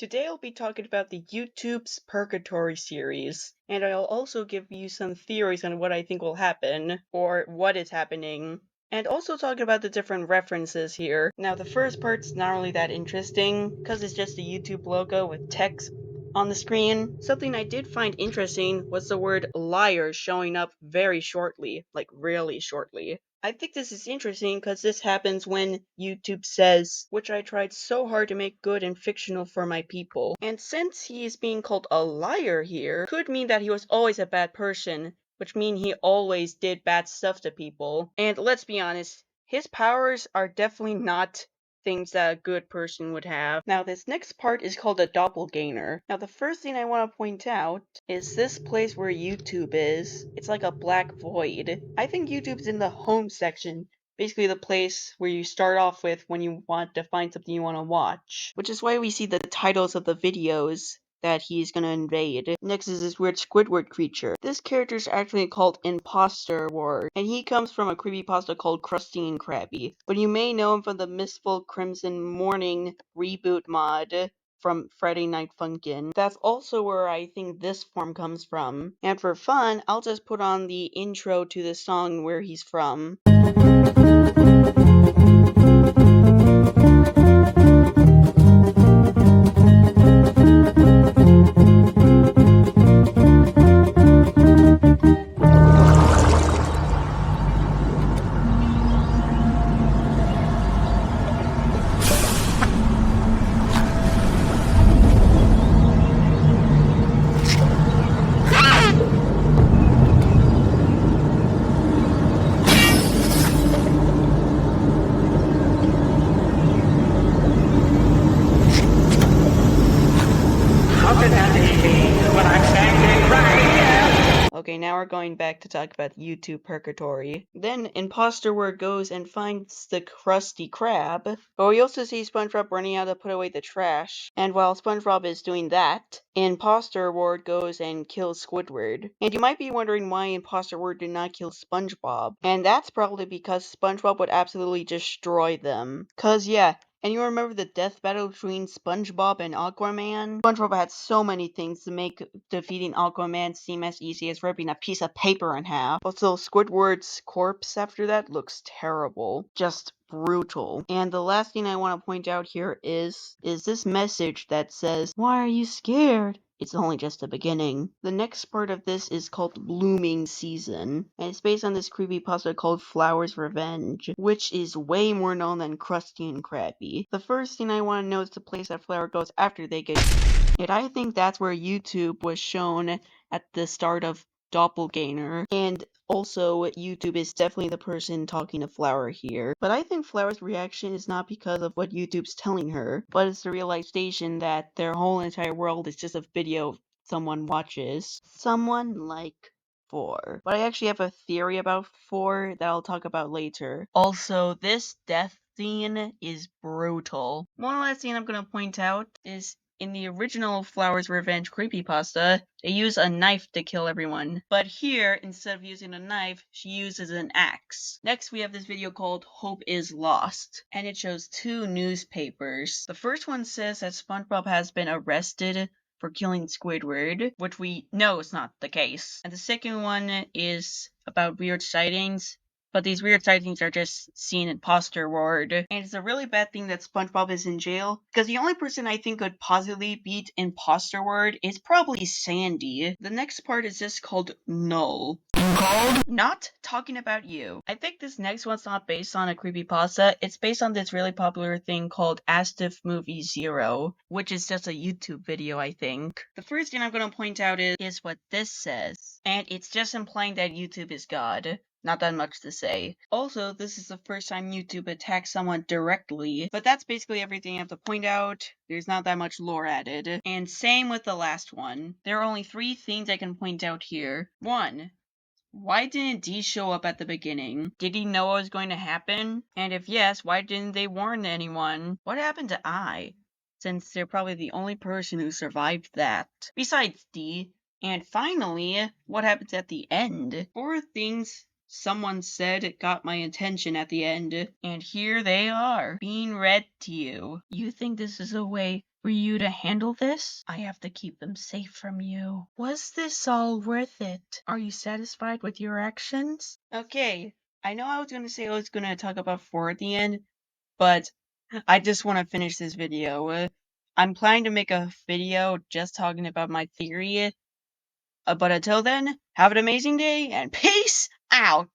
Today I'll be talking about the YouTube's Purgatory series, and I'll also give you some theories on what I think will happen, or what is happening, and also talk about the different references here. Now the first part's not really that interesting, because it's just a YouTube logo with text on the screen. Something I did find interesting was the word liar showing up very shortly, like really shortly. I think this is interesting because this happens when YouTube says, which I tried so hard to make good and fictional for my people. And since he is being called a liar here, could mean that he was always a bad person, which means he always did bad stuff to people. And let's be honest, his powers are definitely not things that a good person would have. Now this next part is called a doppelganger. Now the first thing I want to point out is this place where YouTube is. It's like a black void. I think YouTube's in the home section. Basically the place where you start off with when you want to find something you want to watch. Which is why we see the titles of the videos that he's gonna invade. Next is this weird Squidward creature. This character is actually called Imposter Ward, and he comes from a creepypasta called Krusty and Krabby. But you may know him from the Mistful Crimson Morning reboot mod from Friday Night Funkin'. That's also where I think this form comes from. And for fun, I'll just put on the intro to the song where he's from. Okay, now we're going back to talk about YouTube Purgatory. Then Imposter Ward goes and finds the Krusty Krab, but we also see SpongeBob running out to put away the trash. And while SpongeBob is doing that, Imposter Ward goes and kills Squidward. And you might be wondering why Imposter Ward did not kill SpongeBob. And that's probably because SpongeBob would absolutely destroy them. Cause yeah, and you remember the death battle between SpongeBob and Aquaman? SpongeBob had so many things to make defeating Aquaman seem as easy as ripping a piece of paper in half. Also, Squidward's corpse after that looks terrible. Just brutal. And the last thing I want to point out here is this message that says, "Why are you scared? It's only just the beginning." The next part of this is called Blooming Season, and it's based on this creepypasta called Flower's Revenge, which is way more known than Krusty and Krabby. The first thing I want to know is the place that Flower goes after they get and I think that's where YouTube was shown at the start of Doppelganger, and also YouTube is definitely the person talking to Flower here. But I think Flower's reaction is not because of what YouTube's telling her, but it's the realization that their whole entire world is just a video someone watches. Someone like 4. But I actually have a theory about 4 that I'll talk about later. Also, this death scene is brutal. One last thing I'm gonna point out is in the original Flower's Revenge creepypasta, they use a knife to kill everyone. But here, instead of using a knife, she uses an axe. Next, we have this video called Hope is Lost, and it shows 2 newspapers. The first one says that SpongeBob has been arrested for killing Squidward, which we know is not the case. And the second one is about weird sightings, but these weird sightings are just seen in Imposter Ward. And it's a really bad thing that SpongeBob is in jail, because the only person I think could possibly beat Imposter Ward is probably Sandy. The next part is just called Null. Not talking about you. I think this next one's not based on a creepypasta, it's based on this really popular thing called As If Movie Zero, which is just a YouTube video, I think. The first thing I'm gonna point out is what this says, and it's just implying that YouTube is God. Not that much to say. Also, this is the first time YouTube attacks someone directly, but that's basically everything I have to point out. There's not that much lore added. And same with the last one. There are only 3 things I can point out here. 1. Why didn't D show up at the beginning? Did he know what was going to happen? And if yes, why didn't they warn anyone? What happened to I? Since they're probably the only person who survived that. Besides D. And finally, what happens at the end? 4 things someone said it got my attention at the end, and here they are, being read to you. You think this is a way for you to handle this? I have to keep them safe from you. Was this all worth it? Are you satisfied with your actions? Okay, I know I was going to say I was going to talk about 4 at the end, but I just want to finish this video. I'm planning to make a video just talking about my theory. But until then, have an amazing day and peace out!